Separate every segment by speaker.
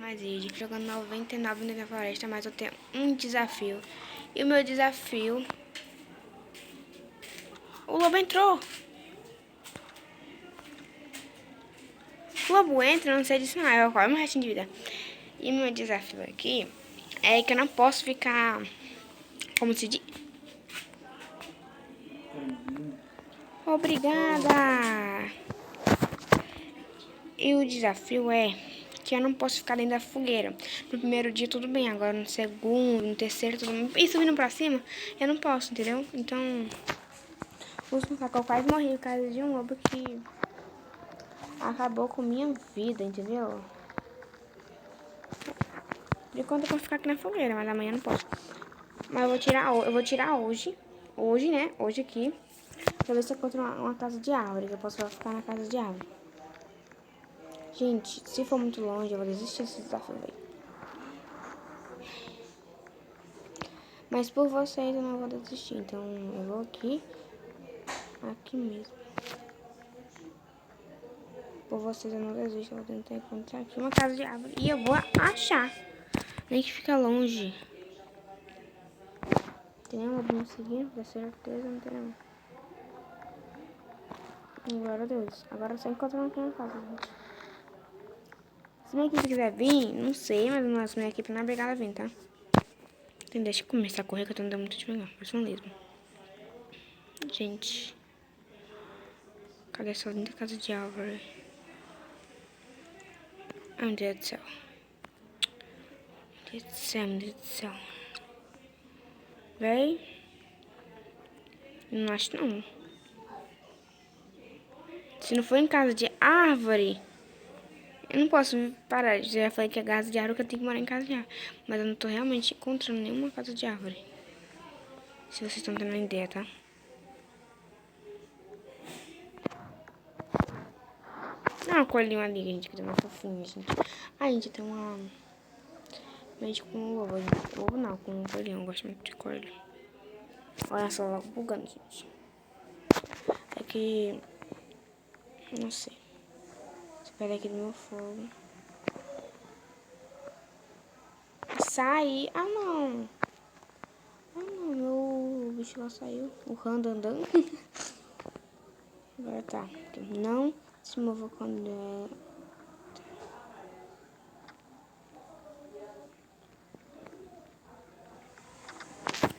Speaker 1: mais vídeo, jogando 99 na floresta, mas eu tenho um desafio. E o meu desafio... O lobo entrou! O lobo entra, não sei disso não, eu quase meu restinho de vida. E o meu desafio aqui é que eu não posso ficar... Como se diz? Obrigada! E o desafio é que eu não posso ficar dentro da fogueira. No primeiro dia tudo bem, agora no segundo, no terceiro, tudo bem. E subindo pra cima, eu não posso, entendeu? Então, vou explicar que eu quase morri por causa de um lobo que acabou com minha vida, entendeu? De conta eu posso ficar aqui na fogueira, mas amanhã eu não posso. Mas eu vou tirar hoje, né? Hoje aqui, pra ver se eu encontro uma casa de árvore, que eu posso ficar na casa de árvore. Gente, se for muito longe, eu vou desistir desse desafio, velho. Mas por vocês eu não vou desistir, então eu vou aqui mesmo. Por vocês eu não desisto, eu vou tentar encontrar aqui uma casa de árvore. E eu vou achar, nem que fica longe. Tem nenhum lobo me seguindo, com certeza não tem nenhum. Glória a Deus. Agora eu só encontrar aqui na casa, gente. Se minha equipe quiser vir, não sei, mas minha equipe não é obrigada a vir, tá? Então deixa eu começar a correr, que eu tô andando muito devagar. Personalismo. Gente. Cadê essa linda casa de árvore? Ai, meu Deus do céu. Meu Deus do céu. Véi. Não acho não. Se não for em casa de árvore, eu não posso parar. Já falei que é casa de árvore, que eu tenho que morar em casa de árvore. Mas eu não tô realmente encontrando nenhuma casa de árvore. Se vocês estão tendo uma ideia, tá? Ah, uma coelhinha ali, gente, que tem uma fofinha, gente. Ah, gente, tem uma... Mexe com um lobo, gente. Lobo não, com um coelhinho. Eu gosto muito de coelho. Olha só, logo bugando, gente. É que... Não sei. Espera aqui do meu fogo. Sai! Ah, não! Ah, não, meu bicho lá saiu. O Rando andando. Agora tá. Não se mova quando é...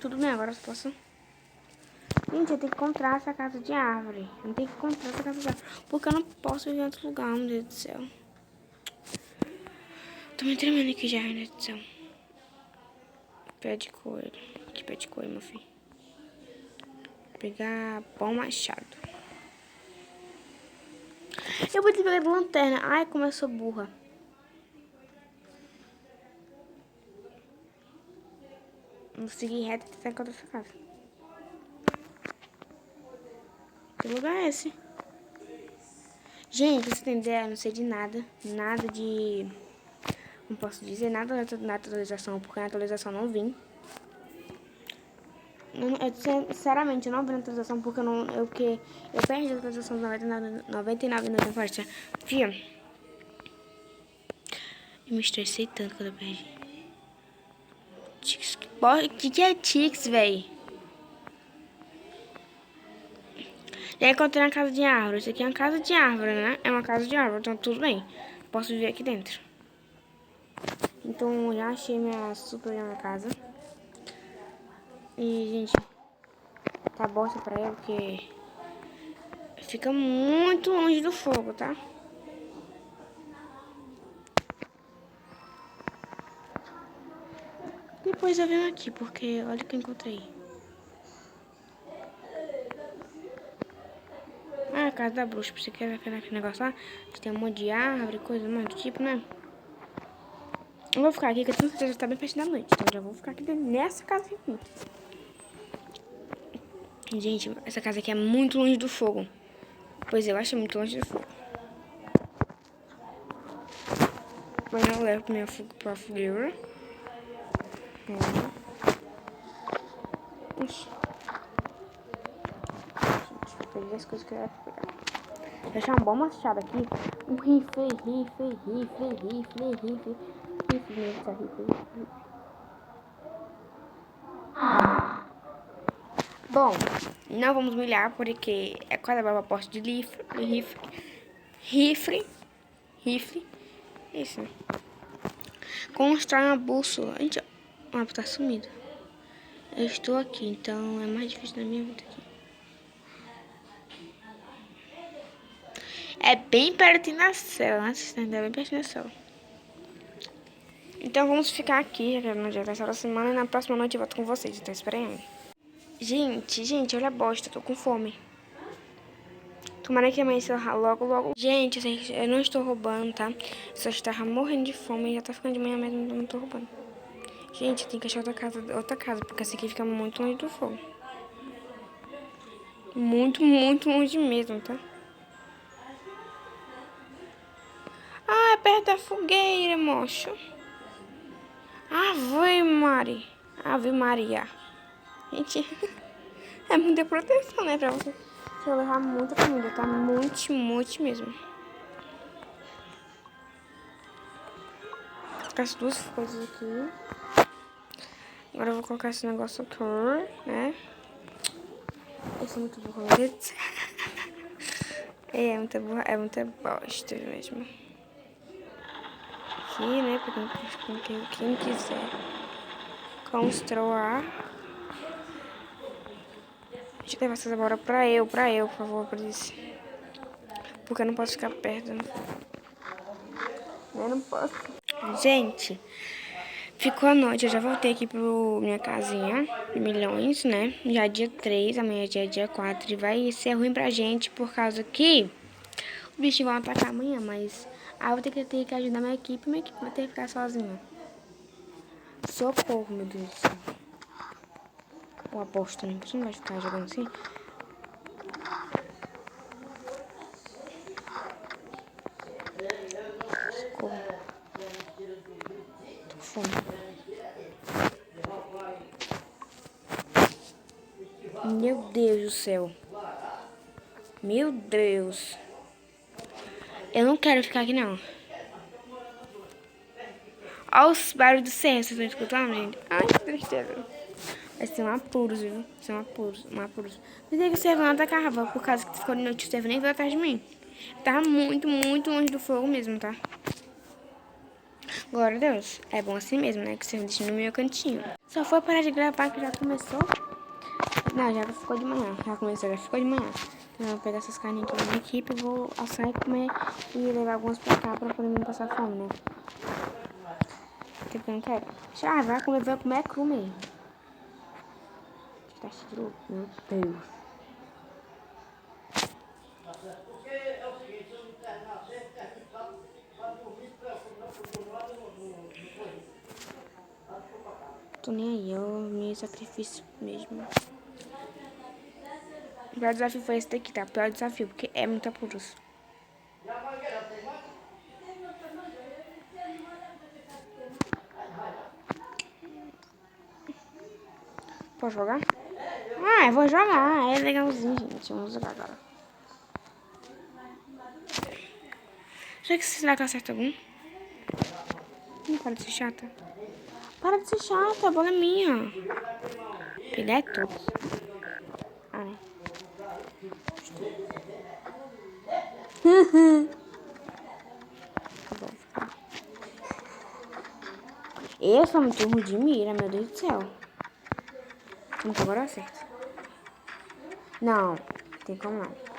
Speaker 1: Tudo bem, agora eu posso... Gente, eu tenho que encontrar essa casa de árvore. Eu tenho que encontrar essa casa de árvore. Porque eu não posso viver em outro lugar, meu Deus do céu. Tô me tremendo aqui já, meu Deus do céu. Pé de coelho. Que pé de coelho, meu filho. Vou pegar bom machado. Eu vou ter que pegar de lanterna. Ai, como eu sou burra. Vou seguir reto e tentar encontrar essa casa. Que lugar é esse? Gente, pra você entender, eu não sei de nada. Nada de... Não posso dizer nada na atualização, porque na atualização não vim. Sinceramente, eu não vi na atualização, porque eu perdi a atualização de 99 minutos na força. Fia, eu me estressei tanto quando eu perdi. Que é Tix, véi? Já encontrei na casa de árvore. Isso aqui é uma casa de árvore, né? É uma casa de árvore, então tudo bem. Posso viver aqui dentro. Então, já achei minha casa. E, gente, tá bosta pra ela, porque fica muito longe do fogo, tá? Depois eu venho aqui, porque olha o que eu encontrei. Ah, a casa da bruxa. Você quer ver aquele negócio lá? Tem um monte de árvore, coisa do tipo, né? Eu vou ficar aqui, que eu tenho certeza que tá bem perto da noite. Então eu já vou ficar aqui nessa casa aqui. Gente, essa casa aqui é muito longe do fogo. Pois eu acho muito longe do fogo. Mas eu levo minha pra fogueira. Ixi. Gente, eu peguei as coisas que eu ia pegar. Vou deixar um bom machado aqui. Um rifle. rifle mesmo, tá rifle. Bom, não vamos humilhar porque é quase a proposta de rifle, isso, né? Constrói uma bússola. Gente, o mapa tá sumido. Eu estou aqui, então é mais difícil da minha vida aqui. É bem perto da cela, né? Vocês estão bem perto da cela. Então vamos ficar aqui, no dia dessa semana, e na próxima noite eu volto com vocês. Então esperem aí. Gente, olha a bosta, tô com fome. Tomara que amanheça logo. Gente, eu não estou roubando, tá? Só estava morrendo de fome e já tá ficando de manhã mesmo, então não tô roubando. Gente, tem que achar outra casa, porque essa aqui fica muito longe do fogo. Muito longe mesmo, tá? Ah, é perto da fogueira, moço. Ave Maria. Gente, é muita proteção, né, pra você. Se eu levar muita comida, tá? Muito mesmo. Vou colocar as duas coisas aqui. Agora eu vou colocar esse negócio aqui, né? Esse é muito burro, meu Deus do céu. É muita bosta mesmo. Aqui, né? Pra quem quiser construir. Deixa eu levar essa bola pra eu, por favor, por isso. Porque eu não posso ficar perto. Eu não posso. Gente, ficou a noite. Eu já voltei aqui pro minha casinha de milhões, né? Já é dia 3, amanhã já é dia 4. E vai ser ruim pra gente por causa que os bichos vão atacar amanhã, mas eu vou ter que ajudar minha equipe vai ter que ficar sozinha. Socorro, meu Deus do céu. O aposto, né? Você não vai ficar jogando assim? Socorro. Tô com fome. Meu Deus do céu. Meu Deus. Eu não quero ficar aqui, não. Olha os barulhos do céu, vocês estão escutando, gente? Ai, que tristeza. Vai ser um apuros, viu? Vai ser um apuros. Pensei que o servo não atacava, por causa que ficou de noite, o servo nem veio atrás de mim. Tava muito longe do fogo mesmo, tá? Glória a Deus. É bom assim mesmo, né? Que você me deixa no meu cantinho. Só foi parar de gravar que já começou. Não, já ficou de manhã. Já ficou de manhã. Então eu vou pegar essas carninhas aqui da minha equipe, vou assar e comer e levar algumas pra cá pra poder me passar fome, né? Porque eu não quero. Vai comer é cru mesmo. Tá cheio, meu Deus. Tô nem aí, meu sacrifício mesmo. O pior desafio foi esse daqui, tá? O pior desafio, porque é muito apuros. Pode jogar? Ah, eu vou jogar. É legalzinho, gente. Vamos jogar agora. Será que acerta algum? Não para de ser chata. Para de ser chata, a bola é minha. Ele é todo. Ah, né? Eu sou muito ruim de mira, meu Deus do céu. Então agora eu acerto. Não, tem como não.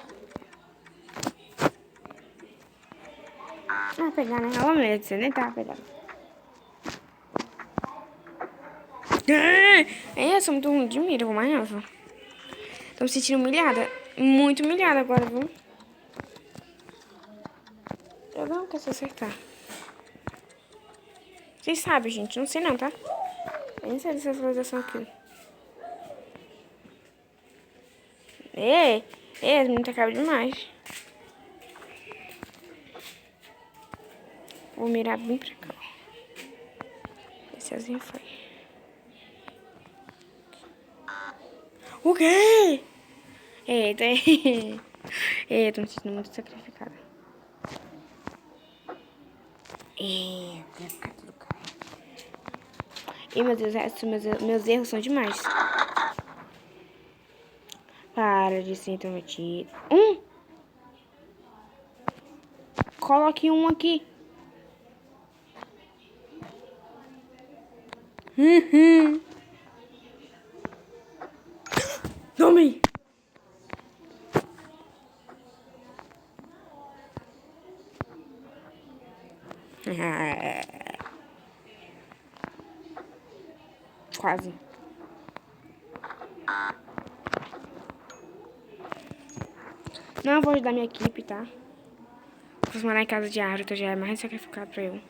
Speaker 1: Pegar, né? Ela mesmo, você nem tava pegando. Eu sou muito ruim de mira, vou mais não. Tô me sentindo humilhada. Muito humilhada agora, viu? Eu não quero acertar. Vocês sabem, gente. Não sei não, tá? Eu nem sei dessa atualização aqui. As meninas acabam demais. Vou mirar bem pra cá. Esse assim foi. O quê? Eita, tô me sentindo muito sacrificada. Vai ficar tudo caro. E, meu Deus, meus erros são demais. Para de ser intrometido. Coloque um aqui. Tome! Quase. Não vou ajudar minha equipe, tá? Vou morar em casa de árvore, que já é mais sacrificado pra eu.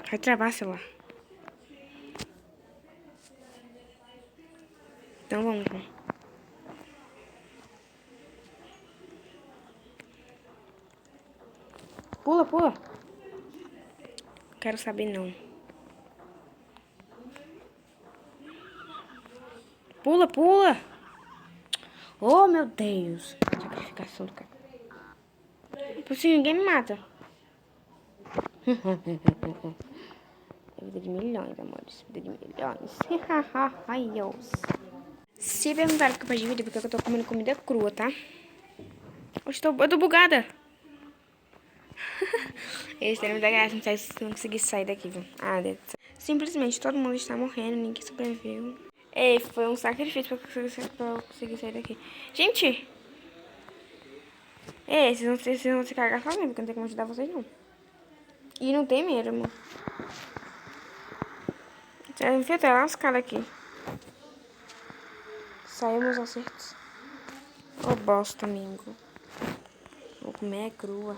Speaker 1: Vai travar, celular. Então vamos. Pula, pula. Quero saber não. Pula, pula. Oh, meu Deus. Sacrificação do cara. Por isso ninguém me mata. É vida de milhões, amores. Vida de milhões. Ai, Deus. Se perguntaram o que eu faço de vida, porque eu tô comendo comida crua, tá? Eu tô bugada. Esse é da graça, não consegui sair daqui, viu? Ah, Deus. Simplesmente todo mundo está morrendo, ninguém sobreviveu. Ei, foi um sacrifício pra eu conseguir sair daqui. Gente! Ei, vocês vão se carregar sozinhos, porque não tem como ajudar vocês, não. E não tem mesmo. Já enfia até lascada aqui. Saiu meus acertos. Ô, bosta, amigo. Vou comer crua.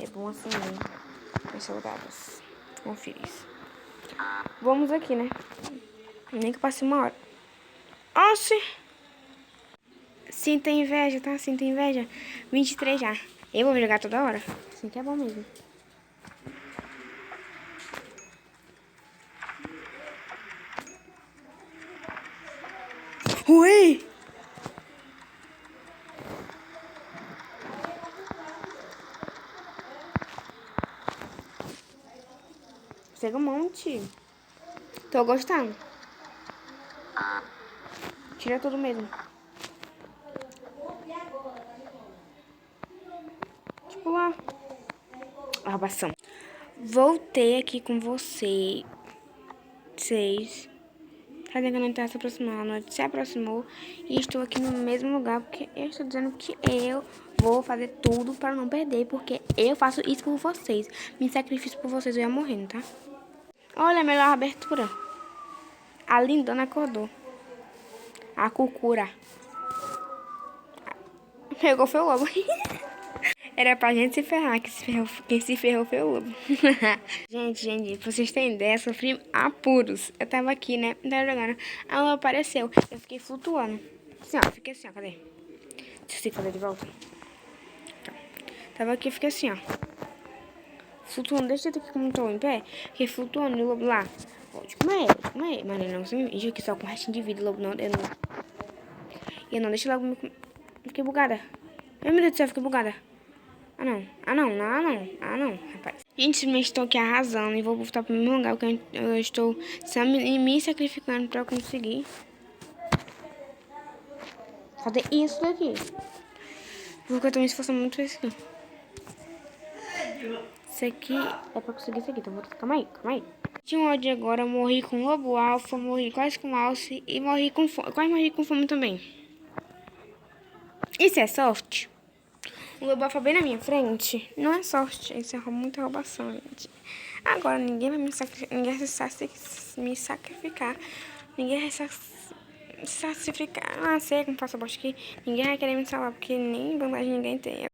Speaker 1: É bom assim mesmo. Bem saudáveis. Confira isso. Vamos aqui, né? Nem que passe uma hora. Oxi! Sinta inveja, tá? Sinta inveja. 23 já. Eu vou jogar toda hora. Assim que é bom mesmo. Ui! Chega um monte. Tô gostando. Tira tudo mesmo. Tipo lá. Roubação. Voltei aqui com vocês. Tá vendo que a noite tá se aproximando. A noite se aproximou. E estou aqui no mesmo lugar. Porque eu estou dizendo que eu vou fazer tudo para não perder. Porque eu faço isso por vocês. Me sacrifício por vocês. Eu ia morrendo, tá? Olha a melhor abertura. A lindona acordou. A cucura. Pegou foi o lobo. Era pra gente se ferrar. Quem se ferrou foi o lobo. Gente, pra vocês terem ideia, eu sofri apuros. Eu tava aqui, né? Tava jogando. A lua apareceu. Eu fiquei flutuando. Assim, ó. Fiquei assim, ó. Cadê? Deixa eu fazer de volta. Tá. Tava aqui, fiquei assim, ó. Flutuando. Deixa eu ter que como tô em pé. Fiquei flutuando. E o lobo lá. Pode comer. Mas ele não se me aqui só com o restinho de vida. O lobo não. Eu não deixa logo me comer. Fiquei bugada. Ai, meu Deus do céu, fiquei bugada. Ah, não, rapaz. Gente, simplesmente estou aqui arrasando e vou voltar pro mesmo lugar, porque eu estou me sacrificando pra eu conseguir fazer isso daqui. Porque eu tô me esforçando muito pra isso aqui. Isso aqui é pra conseguir isso aqui, então vou... Calma aí. Tinha um ódio agora, eu morri com lobo alfa, morri quase com alce e morri com fome. Quase morri com fome também. Isso é sorte? O lobo alfa bem na minha frente. Não é sorte, isso é muita roubação, gente. Agora ninguém vai me sacrificar. Ninguém vai me sacrificar. Ninguém vai sacrificar. Ah, sei como faço a bosta aqui. Ninguém vai querer me salvar, porque nem vantagem ninguém tem.